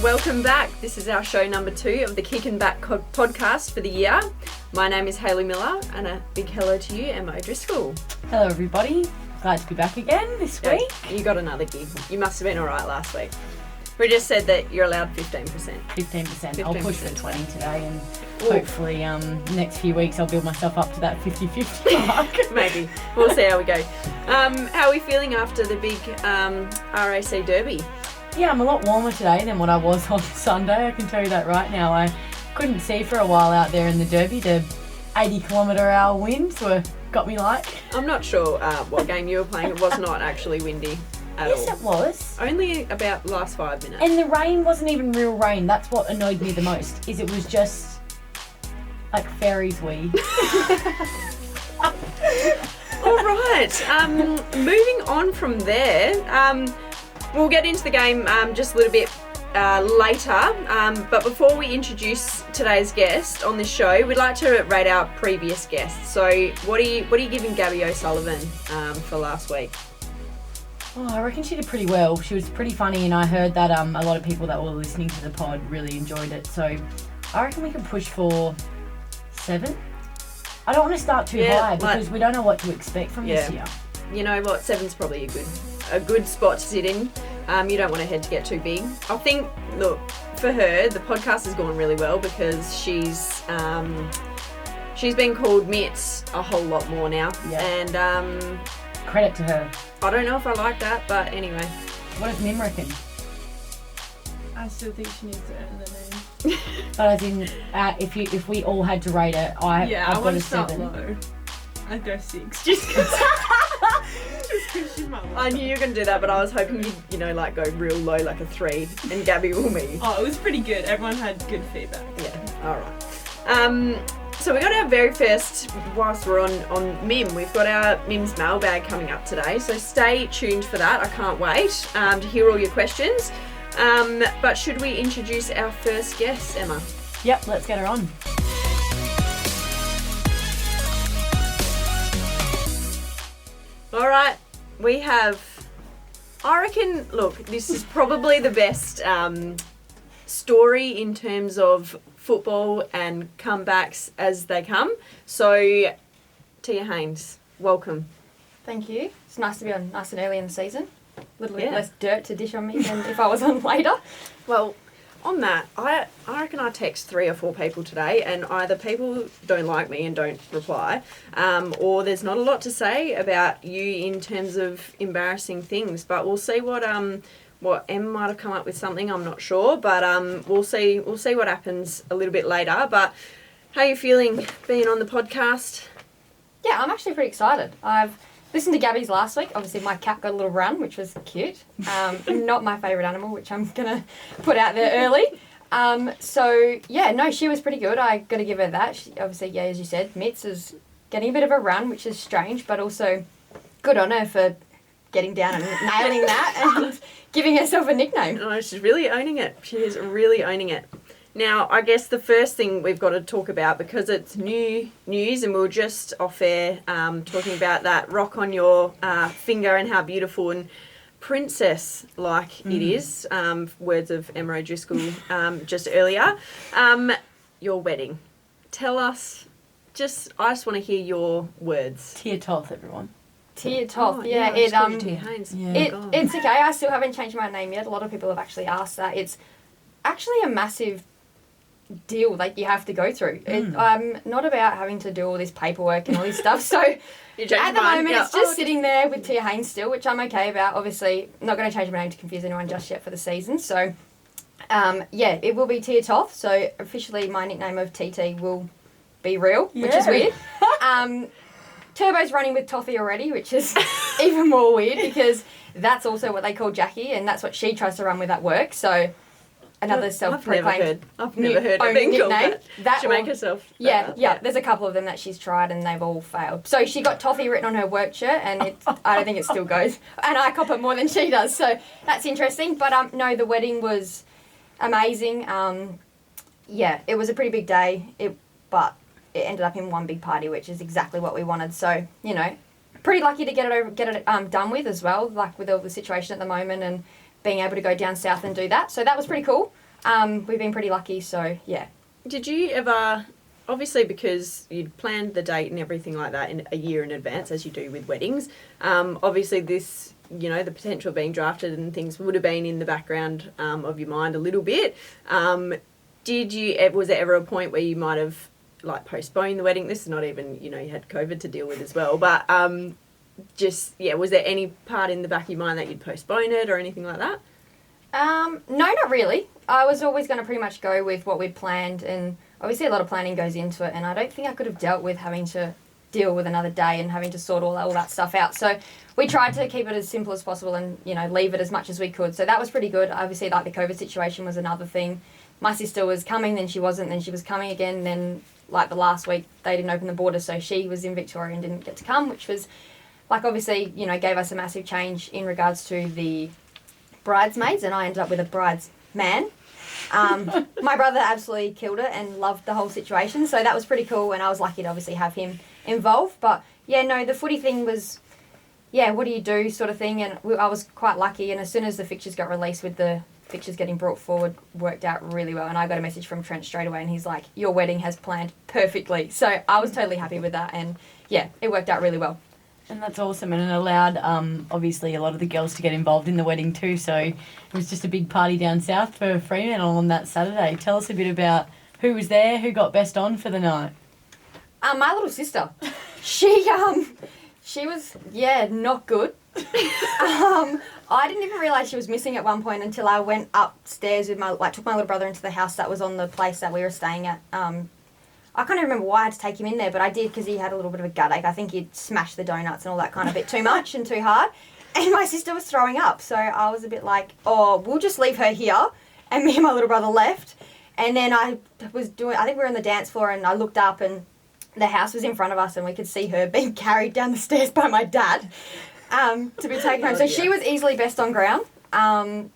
Welcome back. This is our show number 2 of the Kickin podcast for the year. My name is Hayley Miller, and a big hello to you, Emma O'Driscoll. Hello everybody, glad to be back again this week. You got another gig. You must have been alright last week. We just said that you're allowed 15%. 15%. I'll push for 20 today, and hopefully next few weeks I'll build myself up to that 50-50 mark. Maybe. We'll see how we go. How are we feeling after the big RAC Derby? Yeah, I'm a lot warmer today than what I was on Sunday, I can tell you that right now. I couldn't see for a while out there in the Derby. The 80km/h winds got me like. I'm not sure what game you were playing. It was not actually windy at all. Yes, it was. Only about the last 5 minutes. And the rain wasn't even real rain. That's what annoyed me the most, is it was just like fairies wee. All right. Moving on from there, we'll get into the game just a little bit later. But before we introduce today's guest on this show, we'd like to rate our previous guests. So, what are you giving Gabby O'Sullivan for last week? Oh, I reckon she did pretty well. She was pretty funny, and I heard that a lot of people that were listening to the pod really enjoyed it. So I reckon we can push for 7. I don't want to start too high because we don't know what to expect from this year. You know what? 7's probably a good spot to sit in. You don't want her head to get too big. I think, look, for her, the podcast has gone really well because she's been called Mitts a whole lot more now. Yeah. And credit to her. I don't know if I like that, but anyway. What does Mim reckon? I still think she needs to earn the name. But as in, if we all had to rate it, I've got a 7. Low. I'd go 6. Just because she's my love. I knew you were going to do that, but I was hoping you'd, go real low, like a 3, and Gabby will me. Oh, it was pretty good. Everyone had good feedback. Yeah, all right. So we got our very first, whilst we're on Mim, we've got our Mim's mailbag coming up today. So stay tuned for that. I can't wait to hear all your questions. But should we introduce our first guest, Emma? Yep, let's get her on. All right, we have, I reckon, look, this is probably the best story in terms of football and comebacks as they come. So, Tiah Haynes, welcome. Thank you. It's nice to be on nice and early in the season. A little bit less dirt to dish on me than if I was on later. Well, on that, I reckon I text 3 or 4 people today, and either people don't like me and don't reply, or there's not a lot to say about you in terms of embarrassing things. But we'll see what Em might have come up with something. I'm not sure, but we'll see what happens a little bit later. But how are you feeling being on the podcast? Yeah, I'm actually pretty excited. I've listened to Gabby's last week. Obviously, my cat got a little run, which was cute. Not my favourite animal, which I'm going to put out there early. She was pretty good. I got to give her that. She, obviously, as you said, Mitts is getting a bit of a run, which is strange, but also good on her for getting down and nailing that and giving herself a nickname. No, she's really owning it. She is really owning it. Now, I guess the first thing we've got to talk about, because it's new news, and we were just off air talking about that rock on your finger and how beautiful and princess-like it is, words of Emma O'Driscoll just earlier. Your wedding. Tell us, I just want to hear your words. Tiah Toth, everyone. Tiah Toth, Tiah Haynes. It's okay. I still haven't changed my name yet. A lot of people have actually asked that. It's actually a massive deal that you have to go through. I'm not about having to do all this paperwork and all this stuff. So at the moment, it's just sitting there with Tiah Haynes still, which I'm okay about. Obviously, I'm not going to change my name to confuse anyone just yet for the season. So it will be Tiah Toth. So officially, my nickname of TT will be real, which is weird. Turbo's running with Toffee already, which is even more weird because that's also what they call Jackie, and that's what she tries to run with at work. So another self-proclaimed I've never heard of being called that. She make herself. Yeah. There's a couple of them that she's tried and they've all failed. So she got Toffee written on her work shirt, and I don't think it still goes. And I cop it more than she does, so that's interesting. But no, the wedding was amazing. It was a pretty big day. But it ended up in one big party, which is exactly what we wanted. So, pretty lucky to get it done with as well, like with all the situation at the moment and being able to go down south and do that. So that was pretty cool. We've been pretty lucky, so yeah. Did you ever, obviously because you'd planned the date and everything like that in a year in advance, as you do with weddings, obviously this, you know, the potential of being drafted and things would have been in the background of your mind a little bit. Was there ever a point where you might have like postponed the wedding? This is not even, you know, you had COVID to deal with as well, but was there any part in the back of your mind that you'd postpone it or anything like that? No, not really. I was always going to pretty much go with what we'd planned, and obviously a lot of planning goes into it, and I don't think I could have dealt with having to deal with another day and having to sort all that stuff out. So we tried to keep it as simple as possible and, you know, leave it as much as we could. So that was pretty good. Obviously, like the COVID situation was another thing. My sister was coming, then she wasn't, then she was coming again, then like the last week they didn't open the border, so she was in Victoria and didn't get to come, which was like obviously, you know, gave us a massive change in regards to the bridesmaids, and I ended up with a bridesman. My brother absolutely killed it and loved the whole situation, so that was pretty cool, and I was lucky to obviously have him involved. But yeah, no, the footy thing was, yeah, what do you do sort of thing, and I was quite lucky, and as soon as the fixtures got released with the fixtures getting brought forward, worked out really well, and I got a message from Trent straight away, and he's like, your wedding has planned perfectly. So I was totally happy with that, and yeah, it worked out really well. And that's awesome, and it allowed, obviously, a lot of the girls to get involved in the wedding too, so it was just a big party down south for Fremantle on that Saturday. Tell us a bit about who was there, who got best on for the night. My little sister. She was, not good. I didn't even realise she was missing at one point until I went upstairs with took my little brother into the house that was on the place that we were staying at. I can't even remember why I had to take him in there, but I did because he had a little bit of a gut ache. I think he'd smashed the donuts and all that kind of bit too much and too hard. And my sister was throwing up, so I was a bit like, oh, we'll just leave her here. And me and my little brother left. And then I think we were on the dance floor, and I looked up and the house was in front of us, and we could see her being carried down the stairs by my dad to be taken home. So she was easily best on ground. The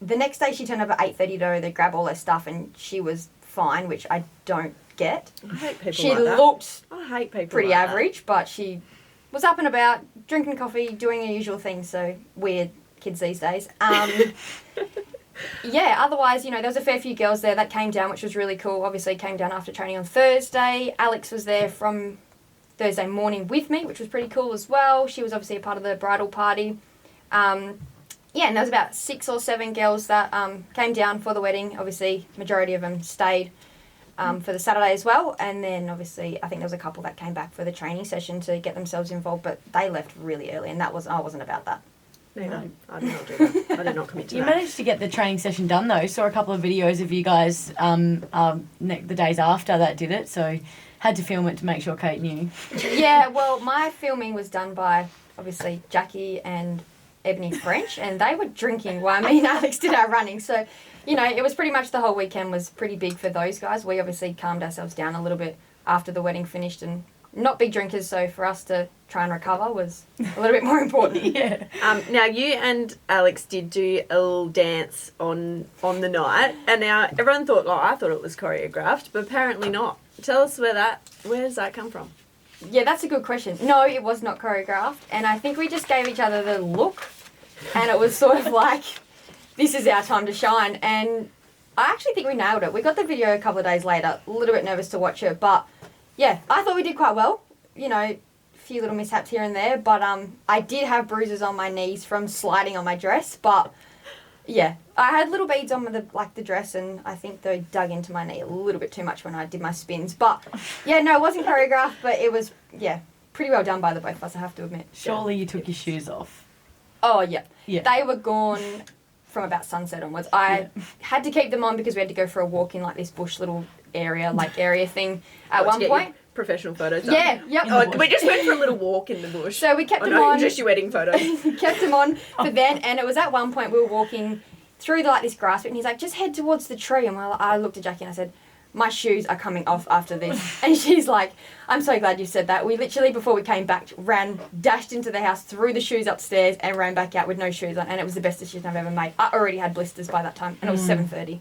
next day she turned up at 8:30 to grab all her stuff, and she was fine, which I don't get. I hate people she like that. looked I hate people pretty like average, but she was up and about, drinking coffee, doing her usual things, so weird kids these days. Yeah, otherwise, you know, there was a fair few girls there that came down, which was really cool. Obviously came down after training on Thursday. Alex was there from Thursday morning with me, which was pretty cool as well. She was obviously a part of the bridal party. And there was about 6 or 7 girls that came down for the wedding. Obviously, majority of them stayed for the Saturday as well. And then, obviously, I think there was a couple that came back for the training session to get themselves involved, but they left really early, and I wasn't about that. No, I did not do that. I did not commit to You that. managed to get the training session done though. Saw a couple of videos of you guys the days after that did it, so had to film it to make sure Kate knew. Yeah, well, my filming was done by, obviously, Jackie and Ebony French, and they were drinking while me and Alex did our running. So, you know, it was pretty much the whole weekend was pretty big for those guys. We obviously calmed ourselves down a little bit after the wedding finished, and not big drinkers, so for us to try and recover was a little bit more important. Yeah. Now, you and Alex did do a little dance on the night, and now everyone thought, I thought it was choreographed, but apparently not. Tell us where does that come from? Yeah, that's a good question. No, it was not choreographed, and I think we just gave each other the look, and it was sort of like, this is our time to shine, and I actually think we nailed it. We got the video a couple of days later, a little bit nervous to watch it, but yeah, I thought we did quite well. You know, a few little mishaps here and there, but I did have bruises on my knees from sliding on my dress, but yeah, I had little beads on the dress, and I think they dug into my knee a little bit too much when I did my spins. But yeah, no, it wasn't choreographed, but it was, pretty well done by the both of us, I have to admit. Surely you took your shoes off. Oh, yeah. Yeah. They were gone from about sunset onwards. I had to keep them on because we had to go for a walk in like this bush little area thing at one point. Professional photos done. Yeah, yep. Oh, we just went for a little walk in the bush. So we kept them on. Just your wedding photos. Kept them on for then, and it was at one point we were walking through this grass bit, and he's like, just head towards the tree. And I looked at Jackie and I said, my shoes are coming off after this. And she's like, I'm so glad you said that. We literally, before we came back, dashed into the house, threw the shoes upstairs, and ran back out with no shoes on. And it was the best decision I've ever made. I already had blisters by that time, and it was 7:30.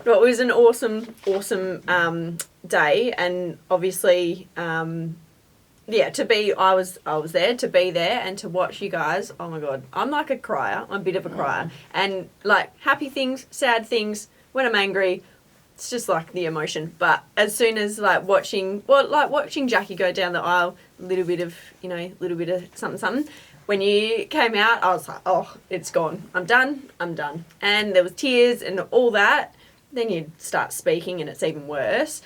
Well, it was an awesome day, and obviously yeah, I was there, to be there and to watch you guys. Oh my God, I'm like a crier. I'm a bit of a crier, and like happy things, sad things. When I'm angry, it's just like the emotion. But as soon as watching Jackie go down the aisle, a little bit of something. When you came out, I was like, oh, it's gone. I'm done. And there was tears and all that. Then you start speaking and it's even worse.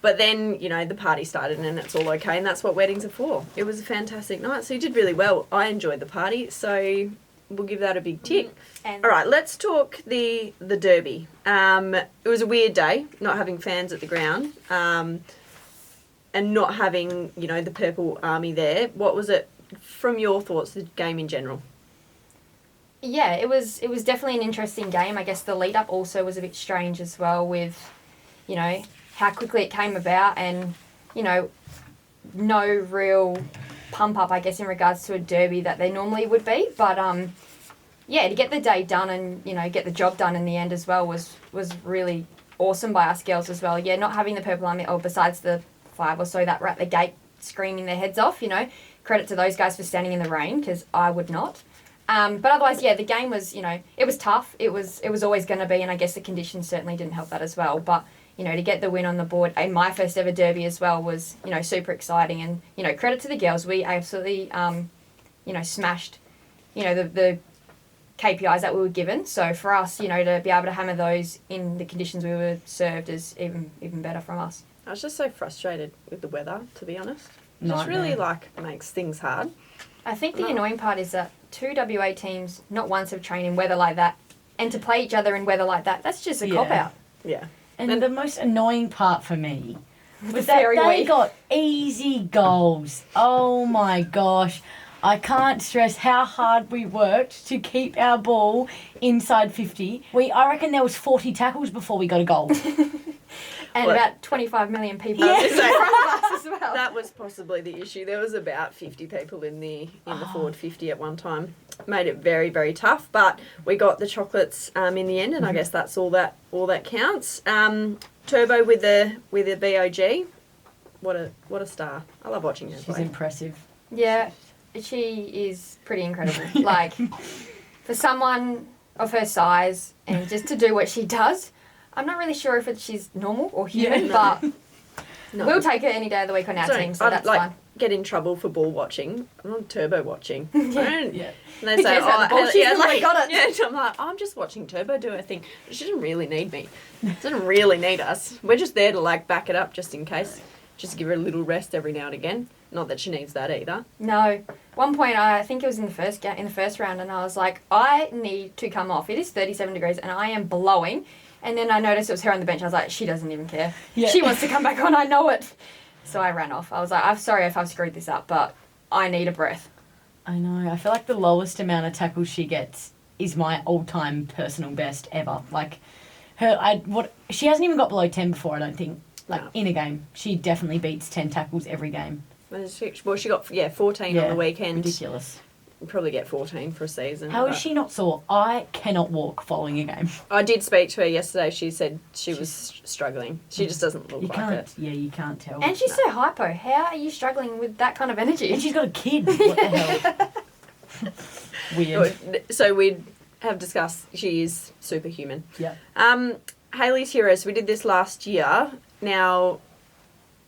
But then, the party started and it's all okay, and that's what weddings are for. It was a fantastic night, so you did really well. I enjoyed the party, so we'll give that a big tick. And All right, let's talk the derby. It was a weird day, not having fans at the ground, and not having, the Purple Army there. What was it, from your thoughts, the game in general? Yeah, it was definitely an interesting game. I guess the lead up also was a bit strange as well with, how quickly it came about and, no real pump up, I guess, in regards to a derby that there normally would be. But, to get the day done and, get the job done in the end as well was really awesome by us girls as well. Yeah, not having the Purple Army, or besides the 5 or so that were at the gate screaming their heads off, credit to those guys for standing in the rain, because I would not. But otherwise, the game was, it was tough. It was always going to be, and I guess the conditions certainly didn't help that as well. But, to get the win on the board in my first ever derby as well was, super exciting. And, credit to the girls. We absolutely, smashed, the KPIs that we were given. So for us, to be able to hammer those in the conditions we were served is even better from us. I was just so frustrated with the weather, to be honest. It just Nightmare. really, makes things hard. I think the annoying part is that 2 WA teams not once have trained in weather like that, and to play each other in weather like that, that's just a cop-out. Yeah. And the most annoying part for me was that fairy they week. got easy goals. Oh my gosh. I can't stress how hard we worked to keep our ball inside 50. I reckon there was 40 tackles before we got a goal. And What? about 25 million people Yeah. in front of us as well. That was possibly the issue. There was about 50 people in the forward 50 at one time. Made it very, very tough, but we got the chocolates in the end, and I guess that's all that counts. Turbo with the BOG. What a star. I love watching her She's play. impressive. Yeah, she is pretty incredible. Like, for someone of her size and just to do what she does, I'm not really sure if she's normal or human, but No. we'll take her any day of the week on our team, so I'd, that's fine. get in trouble for ball watching. I'm on turbo watching. Yeah. And they say, cares about the ball? She's really got it. Yeah, I'm like, I'm just watching Turbo do her thing. She doesn't really need me. She doesn't really need us. We're just there to back it up just in case. Just give her a little rest every now and again. Not that she needs that either. No. One point, I think it was in the first round, and I was like, I need to come off. It is 37 degrees, and I am blowing. And then I noticed it was her on the bench. I was like, she doesn't even care. Yeah. She wants to come back on. I know it. So I ran off. I was like, I'm sorry if I've screwed this up, but I need a breath. I know. I feel like the lowest amount of tackles she gets is my all-time personal best ever. She hasn't even got below 10 before, I don't think. No. In a game, she definitely beats 10 tackles every game. Well, she got 14 on the weekend. Ridiculous. You'll probably get 14 for a season. How is but- she not sore? I cannot walk following a game. I did speak to her yesterday. She said she was struggling. She just doesn't look You like can't. it. Yeah, you can't tell. And she's so hypo. How are you struggling with that kind of energy? And she's got a kid. What the hell? Weird. So we have discussed she is superhuman. Yeah. Hayley's Heroes, we did this last year. Now,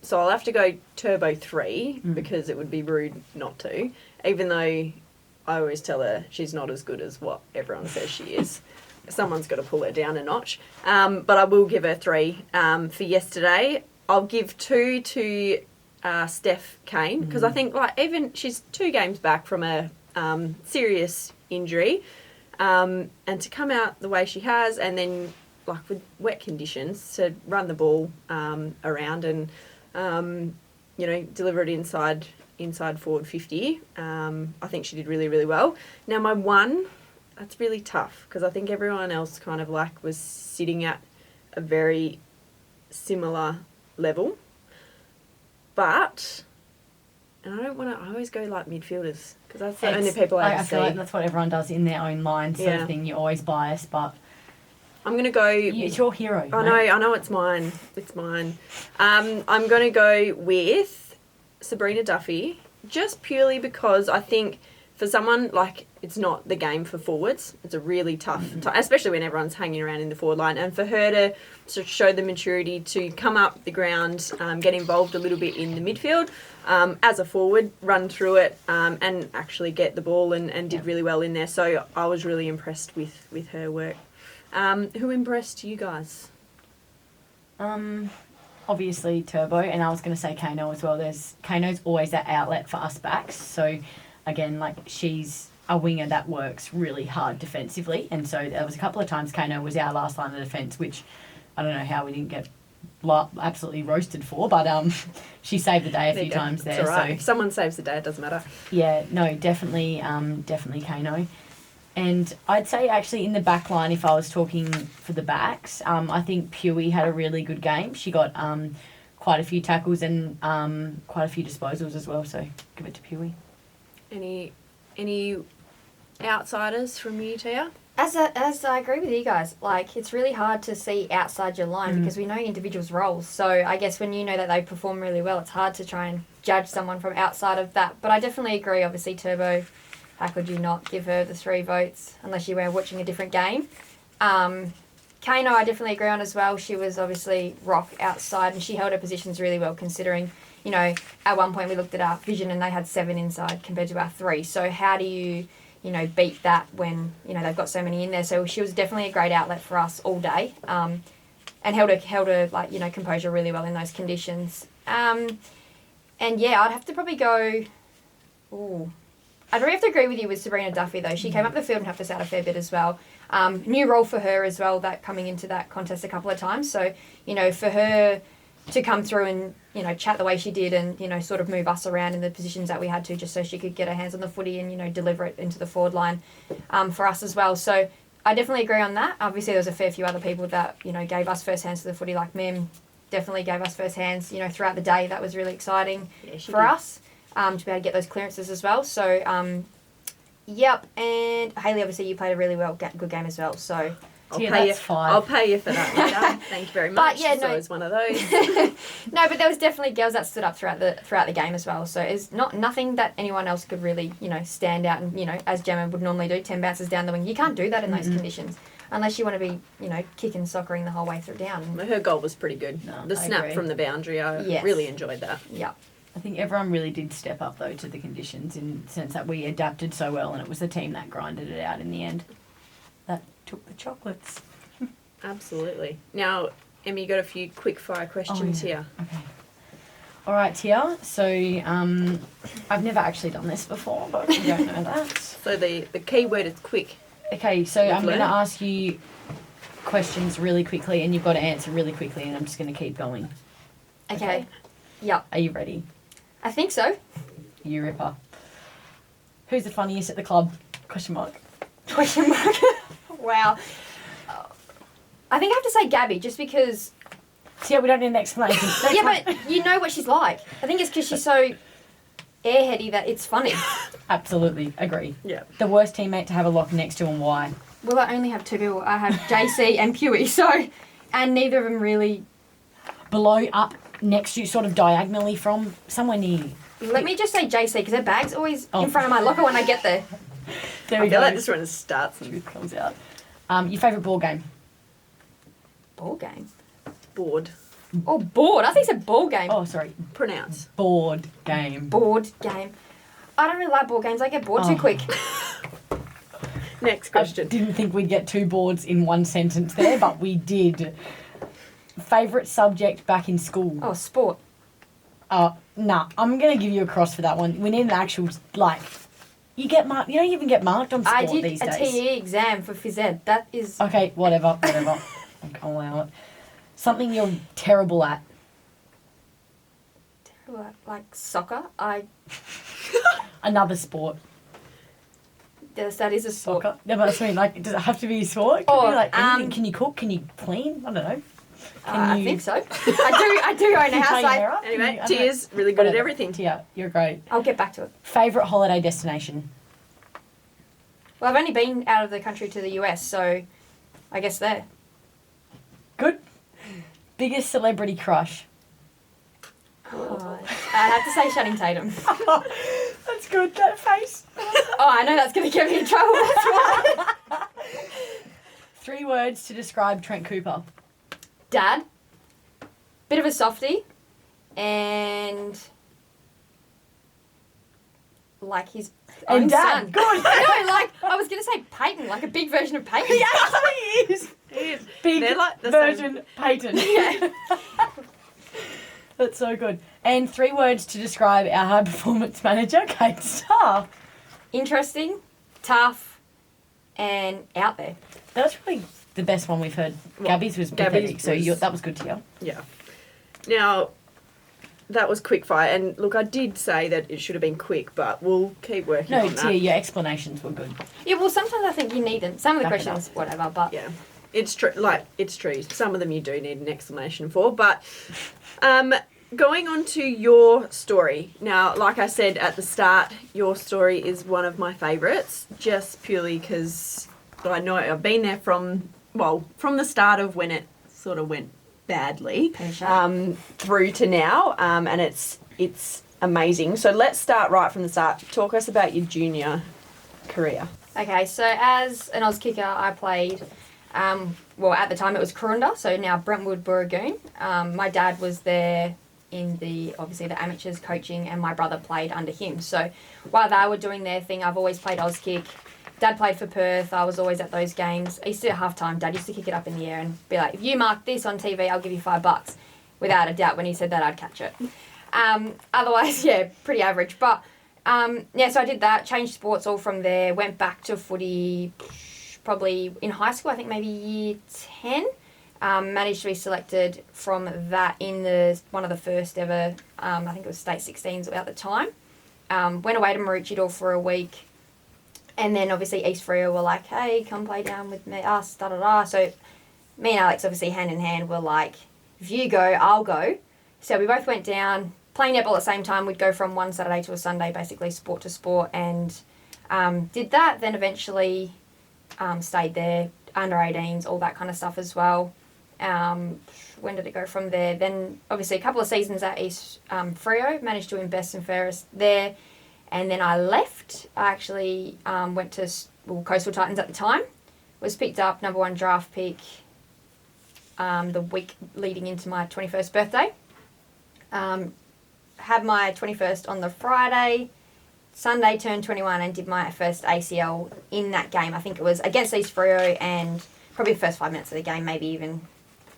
so I'll have to go Turbo 3 because it would be rude not to, even though I always tell her she's not as good as what everyone says she is. Someone's got to pull her down a notch. But I will give her 3 for yesterday. I'll give 2 to Steph Kane because I think even she's 2 games back from a serious injury, and to come out the way she has, and then with wet conditions to run the ball around and deliver it inside forward 50. I think she did really, really well. Now my 1, that's really tough because I think everyone else kind of was sitting at a very similar level. But, and I don't want to, I always go midfielders because that's the only people I I see. feel like that's what everyone does in their own line sort Yeah. of thing. You're always biased, but I'm going to go... it's your hero. I know it's mine. It's mine. I'm going to go with Sabrina Duffy, just purely because I think for someone, like, it's not the game for forwards. It's a really tough time, especially when everyone's hanging around in the forward line. And for her to sort of show the maturity to come up the ground, get involved a little bit in the midfield, as a forward, run through it, and actually get the ball and did really well in there. So I was really impressed with her work. Who impressed you guys? Obviously Turbo, and I was going to say Kano as well. Kano's always that outlet for us backs. So again, like, she's a winger that works really hard defensively, and so there was a couple of times Kano was our last line of defence, which I don't know how we didn't get absolutely roasted for, but she saved the day a few times there. It's all right. So if someone saves the day, it doesn't matter. yeah, no, definitely Kano. And I'd say actually in the back line, if I was talking for the backs, I think Pewee had a really good game. She got quite a few tackles and quite a few disposals as well, so give it to Pewee. Any outsiders from you, Tiah? As I agree with you guys, like, it's really hard to see outside your line because we know individuals' roles. So I guess when you know that they perform really well, it's hard to try and judge someone from outside of that. But I definitely agree, obviously, Turbo, how could you not give her the 3 votes unless you were watching a different game? Kano, I definitely agree on as well. She was obviously rock outside and she held her positions really well considering, you know, at one point we looked at our vision and they had 7 inside compared to our 3. So how do you beat that when, they've got so many in there? So she was definitely a great outlet for us all day, and held her composure really well in those conditions. And yeah, I'd have to probably go. I'd really have to agree with you with Sabrina Duffy though. She came up the field and helped us out a fair bit as well. New role for her as well, that coming into that contest a couple of times. So for her to come through and chat the way she did and sort of move us around in the positions that we had to, just so she could get her hands on the footy and deliver it into the forward line for us as well. So I definitely agree on that. Obviously there was a fair few other people that gave us first hands to the footy, like Mim definitely gave us first hands throughout the day. That was really exciting for us to be able to get those clearances as well. So yep, and Hayley, obviously you played a really good game as well, so I'll pay you for that later. Thank you very much. But yeah, it's always one of those. No, but there was definitely girls that stood up throughout the game as well. So it's nothing that anyone else could really stand out and as Gemma would normally do, 10 bounces down the wing. You can't do that in those conditions unless you want to be kicking, soccering the whole way through down. Her goal was pretty good. The snap from the boundary, I really enjoyed that. Yeah. I think everyone really did step up though to the conditions in the sense that we adapted so well, and it was the team that grinded it out in the end. That took the chocolates. Absolutely. Now, Emmy, you got a few quick fire questions here. Okay. All right, Tiah. So I've never actually done this before, but you don't know that. So the key word is quick. Okay, so I'm going to ask you questions really quickly, and you've got to answer really quickly, and I'm just going to keep going. Okay. Yep. Are you ready? I think so. You ripper. Who's the funniest at the club? Question mark. Question mark. Wow. I think I have to say Gabby, just because... Yeah, we don't need an explanation. But you know what she's like. I think it's because she's so airheady that it's funny. Absolutely, agree. Yeah. The worst teammate to have a lock next to and why? Well, I only have 2 people. I have JC and Pewee, and neither of them really... Below, up, next to you, sort of diagonally from, somewhere near you. Let me just say JC, because her bag's always in front of my locker when I get there. There we I go. feel like this one starts and Truth comes out. Your favourite ball game? Ball game? board. Oh, board. I think it's a ball game. Oh, sorry. Pronounce. Board game. Board game. I don't really like board games. I get bored too quick. Next I question. didn't think we'd get 2 boards in one sentence there, but we did. Favourite subject back in school? Oh, sport. Nah. I'm going to give you a cross for that one. We need an actual, like... You get marked. You don't even get marked on sport these days. I did a TE exam for phys ed. That is... Okay, whatever. I'll allow it. Something you're terrible at. Like soccer? Another sport. Yes, that is a sport. Soccer? No, but that's what I mean. Like, does it have to be a sport? It could be like anything. Can you cook? Can you clean? I don't know. I think so. I do own a house. Anyway, Tia's really good at everything. Tia, you're great. I'll get back to it. Favourite holiday destination? Well, I've only been out of the country to the US, so I guess there. Good. Biggest celebrity crush? Oh, I'd have to say Channing Tatum. That's good, that face. Oh, I know that's going to get me in trouble. That's why. 3 words to describe Trent Cooper. Dad, bit of a softie, and like his own And Dad, son. good. I know, like I was going to say Peyton, like a big version of Peyton. He actually is. He is. Big They're like the version Peyton. Yeah. That's so good. And 3 words to describe our high performance manager, Kate Starr. Interesting, tough, and out there. That's really the best one we've heard. Gabby's was pathetic, so that was good to hear. Yeah. Now, that was Quickfire, and look, I did say that it should have been quick, but we'll keep working No, on that. Tia, your explanations were good. Yeah, well, sometimes I think you need them. Some of the Back it questions, whatever, but Yeah, it's true. Like, it's true. Some of them you do need an explanation for, but going on to your story. Now, like I said at the start, your story is one of my favourites, just purely because I know I've been there from the start of when it sort of went badly through to now, and it's amazing. So let's start right from the start. Talk us about your junior career. Okay, so as an Oz kicker, I played, at the time it was Corinda, so now Brentwood Booragoon. My dad was there in the amateurs coaching, and my brother played under him. So while they were doing their thing, I've always played Oz kick. Dad played for Perth. I was always at those games. I used to at half-time, Dad used to kick it up in the air and be like, if you mark this on TV, I'll give you $5. Without a doubt, when he said that, I'd catch it. Otherwise, yeah, pretty average. But, so I did that, changed sports all from there, went back to footy probably in high school, I think maybe year 10. Managed to be selected from that in one of the first ever, I think it was state 16s at the time. Went away to Maroochydore for a week. And then obviously East Freo were like, hey, come play down with me, us, da-da-da. So me and Alex obviously hand in hand were like, if you go, I'll go. So we both went down, playing netball at the same time. We'd go from one Saturday to a Sunday, basically sport to sport, and did that. Then eventually stayed there, under 18s, all that kind of stuff as well. When did it go from there? Then obviously a couple of seasons at East Freo, managed to win best and fairest there. And then I left. I actually went to Coastal Titans at the time. Was picked up, number 1 draft pick, the week leading into my 21st birthday. Had my 21st on the Friday. Sunday turned 21 and did my first ACL in that game. I think it was against East Freo, and probably the first 5 minutes of the game, maybe even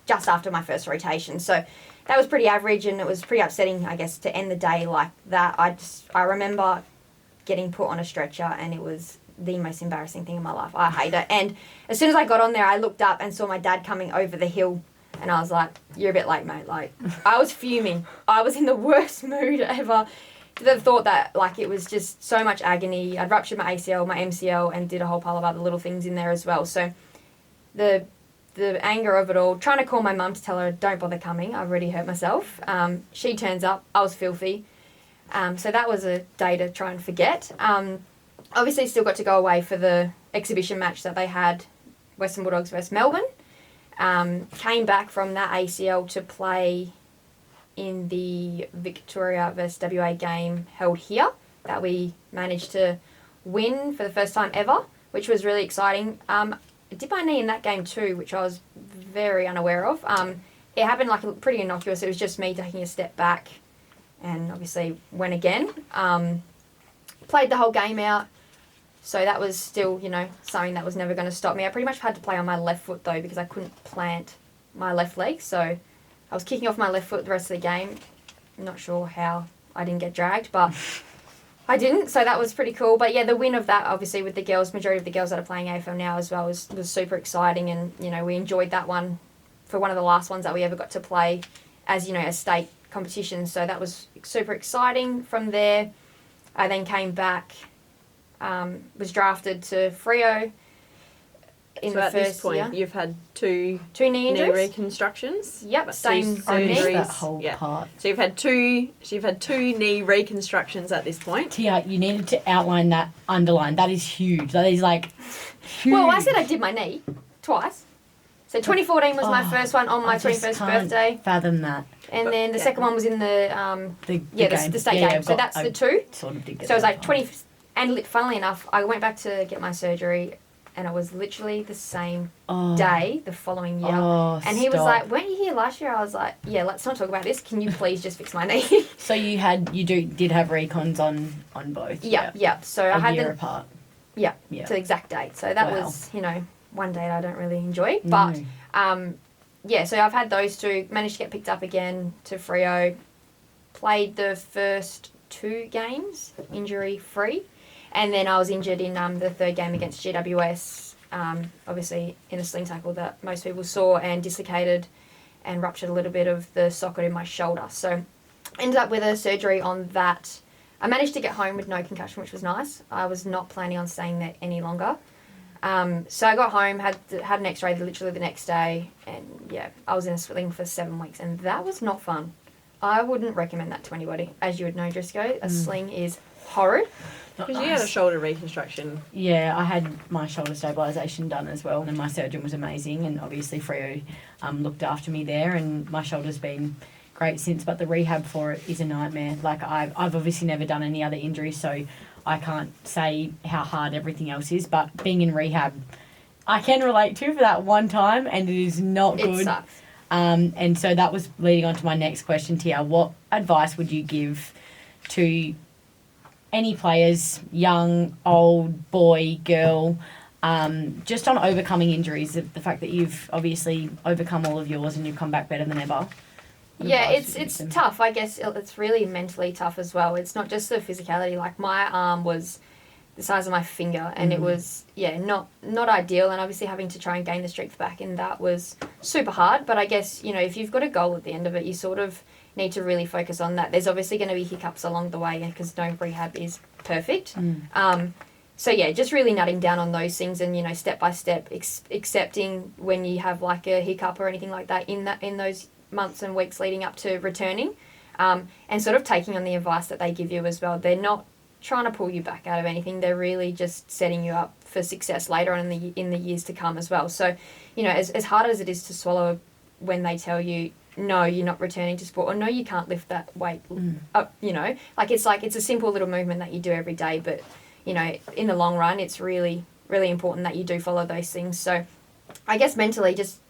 just after my first rotation. So that was pretty average, and it was pretty upsetting, I guess, to end the day like that. I remember getting put on a stretcher, and it was the most embarrassing thing in my life. I hate it. And as soon as I got on there, I looked up and saw my dad coming over the hill, and I was like, you're a bit late, mate. Like, I was fuming. I was in the worst mood ever. The thought that, like, it was just so much agony. I'd ruptured my ACL, my MCL, and did a whole pile of other little things in there as well. So the anger of it all, trying to call my mum to tell her, don't bother coming, I've already hurt myself. She turns up, I was filthy. So that was a day to try and forget. Obviously still got to go away for the exhibition match that they had, Western Bulldogs versus Melbourne. Came back from that ACL to play in the Victoria versus WA game held here, that we managed to win for the first time ever, which was really exciting. I did my knee in that game too, which I was very unaware of. It happened like pretty innocuous. It was just me taking a step back, and obviously went again. Played the whole game out, so that was still, something that was never going to stop me. I pretty much had to play on my left foot though, because I couldn't plant my left leg, so I was kicking off my left foot the rest of the game. I'm not sure how I didn't get dragged, but I didn't, so that was pretty cool. But yeah, the win of that, obviously, with the girls, majority of the girls that are playing AFL now as well, was super exciting. And, we enjoyed that one for one of the last ones that we ever got to play as, a state competition. So that was super exciting. From there, I then came back, was drafted to Freo in the at first this point, year. you've had two knee knee injuries. reconstructions. Yep, Two same surgeries. That whole part. So you've had two knee reconstructions at this point. Tia, you needed to outline that, underline. That is huge. That is like huge. Well, I said I did my knee twice. So 2014 was my first one on my I just 21st can't birthday. fathom that. And then the second one was in the game. state Yeah, game. So that's I the two. Sort of did get So it was that like time. 20, and funnily enough, I went back to get my surgery, and it was literally the same day the following year. Oh, And he was stop. like, "Weren't you here last year?" I was like, "Yeah, let's not talk about this. Can you please just fix my knee?" So you did have recons on both. Yeah. So I A had year them apart. to Yeah. the exact date. So that Wow. was, one date I don't really enjoy. No. But so I've had those two. Managed to get picked up again to Freo. Played the first 2 games injury free, and then I was injured in the third game against GWS. Obviously in a sling tackle that most people saw, and dislocated and ruptured a little bit of the socket in my shoulder. So ended up with a surgery on that. I managed to get home with no concussion, which was nice. I was not planning on staying there any longer. So I got home, had an X-ray literally the next day, and I was in a sling for 7 weeks, and that was not fun. I wouldn't recommend that to anybody. As you would know, Driscoll, a sling is horrid. Because you had a shoulder reconstruction. Yeah, I had my shoulder stabilisation done as well, and my surgeon was amazing, and obviously Freo looked after me there, and my shoulder's been great since, but the rehab for it is a nightmare. Like, I've obviously never done any other injuries, so I can't say how hard everything else is, but being in rehab, I can relate to for that one time, and it is not good. It sucks. And so that was leading on to my next question, Tiah. What advice would you give to any players, young, old, boy, girl, just on overcoming injuries, the fact that you've obviously overcome all of yours and you've come back better than ever? What Yeah, advice would you give it's them? tough. I guess it's really mentally tough as well. It's not just the physicality. Like, my arm was the size of my finger, and it was not ideal. And obviously having to try and gain the strength back, and that was super hard. But I guess if you've got a goal at the end of it, you sort of need to really focus on that. There's obviously going to be hiccups along the way, because no rehab is perfect. So just really nutting down on those things, and step by step accepting when you have like a hiccup or anything like that in those months and weeks leading up to returning, and sort of taking on the advice that they give you as well. They're not trying to pull you back out of anything. They're really just setting you up for success later on in the years to come as well. So, as hard as it is to swallow when they tell you, no, you're not returning to sport, or no, you can't lift that weight up, it's a simple little movement that you do every day, but, in the long run, it's really, really important that you do follow those things. So I guess mentally just,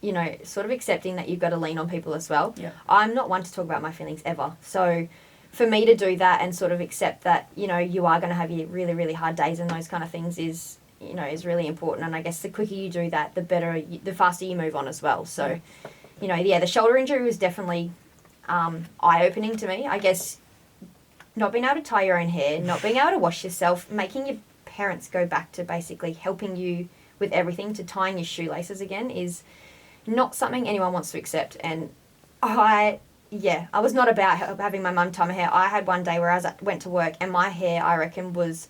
sort of accepting that you've got to lean on people as well. Yeah. I'm not one to talk about my feelings ever. So for me to do that and sort of accept that, you are going to have your really, really hard days and those kind of things is really important. And I guess the quicker you do that, the faster you move on as well. So, the shoulder injury was definitely eye-opening to me. I guess not being able to tie your own hair, not being able to wash yourself, making your parents go back to basically helping you with everything, to tying your shoelaces again, is not something anyone wants to accept. And I was not about having my mum tie my hair. I had one day where I went to work and my hair, I reckon, was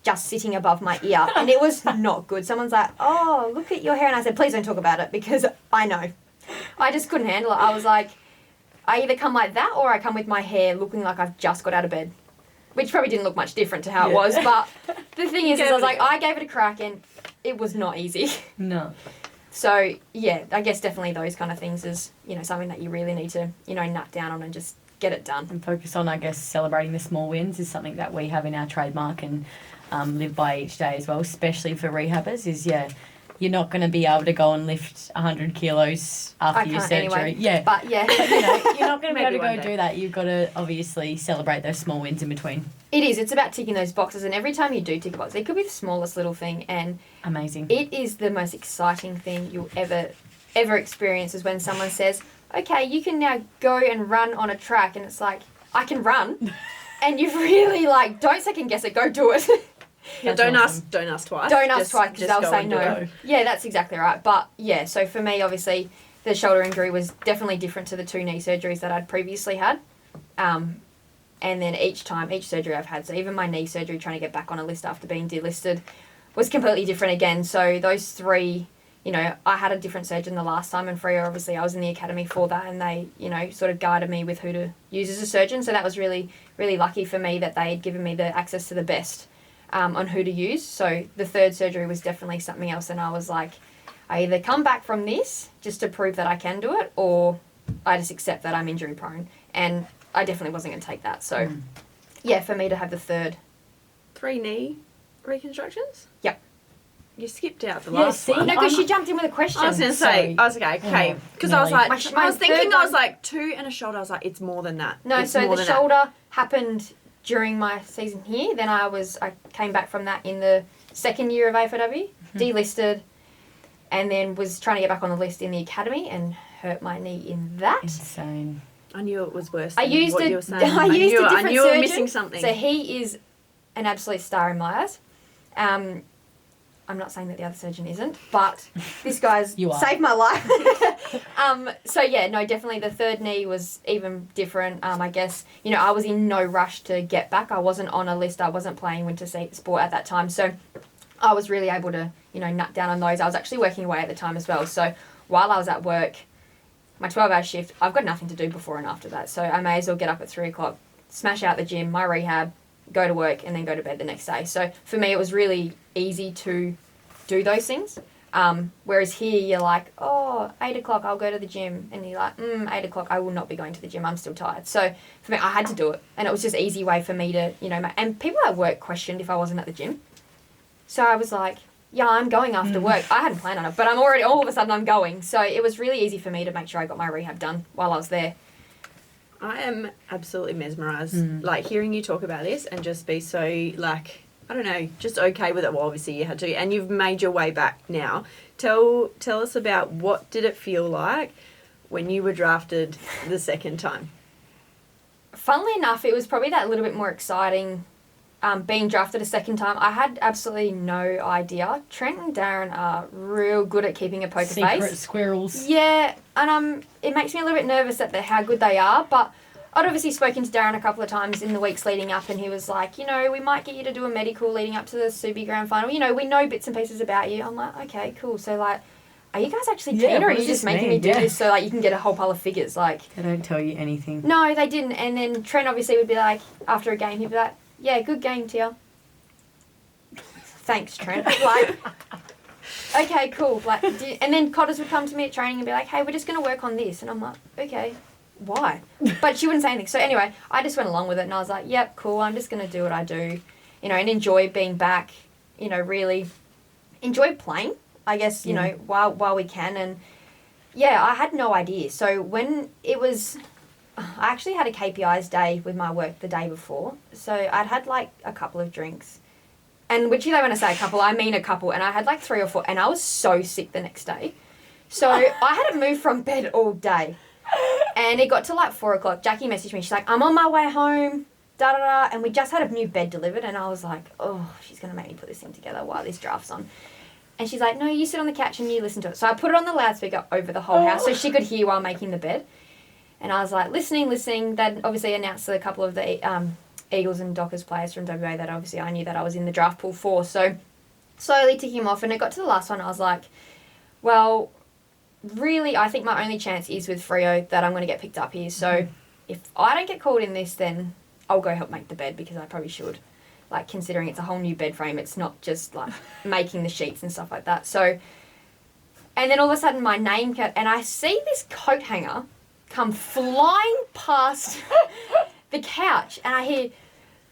just sitting above my ear, and it was not good. Someone's like, "Oh, look at your hair," and I said, "Please don't talk about it," because I know. I just couldn't handle it. I was like, I either come like that or I come with my hair looking like I've just got out of bed, which probably didn't look much different to how it was. But the thing is I was like, I gave it a crack and it was not easy. No. So, I guess definitely those kind of things is, something that you really need to, nut down on and just get it done. And focus on, I guess, celebrating the small wins is something that we have in our trademark and live by each day as well, especially for rehabbers, is, you're not going to be able to go and lift 100 kilos after your surgery. Anyway, yeah. But, You're not going to be able to Maybe one go day. do that. You've got to obviously celebrate those small wins in between. it is. It's about ticking those boxes. And every time you do tick a box, it could be the smallest little thing. And Amazing. it is the most exciting thing you'll ever experience, is when someone says, okay, you can now go and run on a track. And it's like, I can run. And you've really, don't second guess it. Go do it. Yeah, That's don't awesome. ask twice. Don't ask Just- twice, because just they'll go say and do no. it. Yeah, that's exactly right. But so for me, obviously, the shoulder injury was definitely different to the 2 knee surgeries that I'd previously had. And then each surgery I've had, so even my knee surgery, trying to get back on a list after being delisted, was completely different again. So those 3, I had a different surgeon the last time, and Freo, obviously, I was in the academy for that, and they, sort of guided me with who to use as a surgeon. So that was really, really lucky for me that they had given me the access to the best on who to use. So the 3rd surgery was definitely something else, and I was like, I either come back from this just to prove that I can do it, or I just accept that I'm injury prone. And I definitely wasn't going to take that. So, yeah, for me to have the third. 3 knee reconstructions? Yep. You skipped out the last see, one. No, because she jumped in with a question. I was going to say, I was okay. Because I was like, I was thinking, I was like, 2 and a shoulder. I was like, it's more than that. No, it's so more the than shoulder happened during my season here. Then I came back from that in the second year of AFLW, delisted, and then was trying to get back on the list in the academy and hurt my knee in that. Insane. I knew it was worse I than used what a, you were saying. I used a different I knew you were surgeon. missing something. So he is an absolute star in my eyes. I'm not saying that the other surgeon isn't, but this guy's saved my life. So yeah, no, definitely the third knee was even different. I guess, you know, I was in no rush to get back. I wasn't on a list. I wasn't playing winter sport at that time. So I was really able to, you know, nut down on those. I was actually working away at the time as well. So while I was at work, my 12-hour shift, I've got nothing to do before and after that. So I may as well get up at 3 o'clock, smash out the gym, my rehab, go to work, and then go to bed the next day. So for me, it was really easy to do those things. Whereas here, you're like, 8 o'clock, I'll go to the gym. And you're like, 8 o'clock, I will not be going to the gym. I'm still tired. So for me, I had to do it. And it was just an easy way for me to, you know, and people at work questioned if I wasn't at the gym. So I was like, yeah, I'm going after work. I hadn't planned on it, but I'm already, all of a sudden I'm going. So it was really easy for me to make sure I got my rehab done while I was there. I am absolutely mesmerised, like, hearing you talk about this and just be so, like, I don't know, just okay with it. Well, obviously you had to, and you've made your way back now. Tell us about what did it feel like when you were drafted the second time? Funnily enough, it was probably that little bit more exciting being drafted a second time. I had absolutely no idea. Trent and Darren are real good at keeping a poker face. Secret squirrels. Yeah, and it makes me a little bit nervous at how good they are, but I'd obviously spoken to Darren a couple of times in the weeks leading up, and he was like, you know, we might get you to do a medical leading up to the Subi Grand Final. You know, we know bits and pieces about you. I'm like, okay, cool. So, like, are you guys actually keen, or are you just making me do this so, like, you can get a whole pile of figures? Like, they don't tell you anything. No, they didn't. And then Trent obviously would be like, after a game, he'd be like, yeah, good game, Tiah. Thanks, Trent. Like, okay, cool. Like, and then Cotters would come to me at training and be like, hey, we're just going to work on this. And I'm like, okay, why? But she wouldn't say anything. So anyway, I just went along with it, and I was like, yep, cool, I'm just going to do what I do, you know, and enjoy being back, you know, really enjoy playing, I guess, you know, while we can. And yeah, I had no idea. So when it was, I actually had a KPIs day with my work the day before. So I'd had like a couple of drinks. And which, you know, when I say a couple, I mean a couple. And I had like 3 or 4. And I was so sick the next day. So I hadn't moved from bed all day. And it got to like 4 o'clock. Jackie messaged me. She's like, I'm on my way home. Da da da. And we just had a new bed delivered. And I was like, oh, she's going to make me put this thing together while this draft's on. And she's like, no, you sit on the couch and you listen to it. So I put it on the loudspeaker over the whole house so she could hear while making the bed. And I was like, listening. They'd obviously announced a couple of the Eagles and Dockers players from WA that obviously I knew that I was in the draft pool for. So slowly ticking them off. And it got to the last one. I was like, well, really, I think my only chance is with Freo that I'm going to get picked up here. So if I don't get called in this, then I'll go help make the bed, because I probably should. Like, considering it's a whole new bed frame, it's not just like making the sheets and stuff like that. So, and then all of a sudden my name and I see this coat hanger come flying past the couch, and I hear,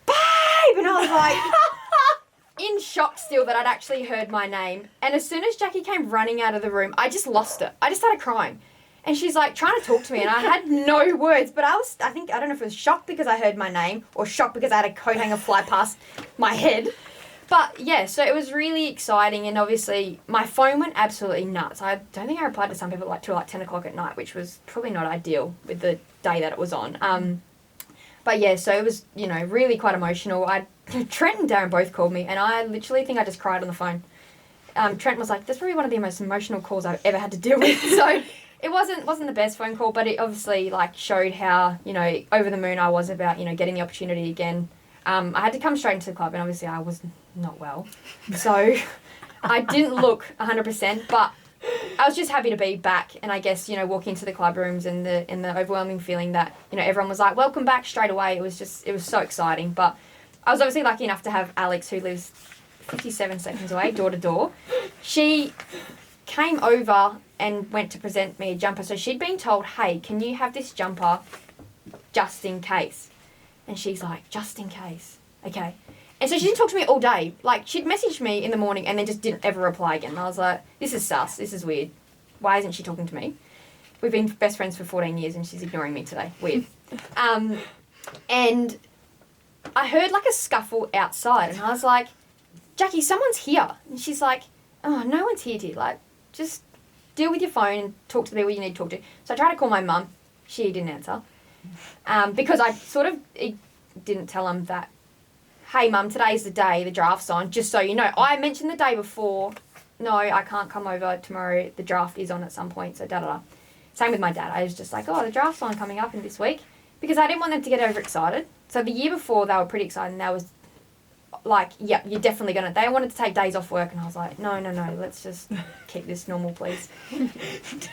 babe! And I was like, in shock still that I'd actually heard my name. And as soon as Jackie came running out of the room, I just lost it. I just started crying. And she's like trying to talk to me, and I had no words, but I don't know if it was shocked because I heard my name or shocked because I had a coat hanger fly past my head. But yeah, so it was really exciting, and obviously my phone went absolutely nuts. I don't think I replied to some people till like 10 o'clock at night, which was probably not ideal with the day that it was on. But yeah, so it was, you know, really quite emotional. Trent and Darren both called me, and I literally think I just cried on the phone. Trent was like, that's probably one of the most emotional calls I've ever had to deal with. So it wasn't the best phone call, but it obviously like showed how, you know, over the moon I was about, you know, getting the opportunity again. I had to come straight into the club, and obviously I was not well. So I didn't look 100%, but I was just happy to be back. And I guess, you know, walking into the club rooms and the overwhelming feeling that, you know, everyone was like, welcome back straight away. It was so exciting. But I was obviously lucky enough to have Alex, who lives 57 seconds away, door to door. She came over and went to present me a jumper. So she'd been told, hey, can you have this jumper just in case? And she's like, just in case. Okay. And so she didn't talk to me all day. Like, she'd messaged me in the morning and then just didn't ever reply again. And I was like, this is sus. This is weird. Why isn't she talking to me? We've been best friends for 14 years and she's ignoring me today. Weird. And I heard like a scuffle outside and I was like, Jackie, someone's here. And she's like, oh, no one's here, dear. Like, just deal with your phone and talk to the people you need to talk to. So I tried to call my mum. She didn't answer. Because I sort of didn't tell them that, hey, Mum, today's the day, the draft's on, just so you know. I mentioned the day before, no, I can't come over tomorrow, the draft is on at some point, so da-da-da. Same with my dad. I was just like, oh, the draft's on coming up in this week, because I didn't want them to get overexcited. So the year before, they were pretty excited, and they was like, yep, you're definitely going to, they wanted to take days off work, and I was like, no, let's just keep this normal, please. And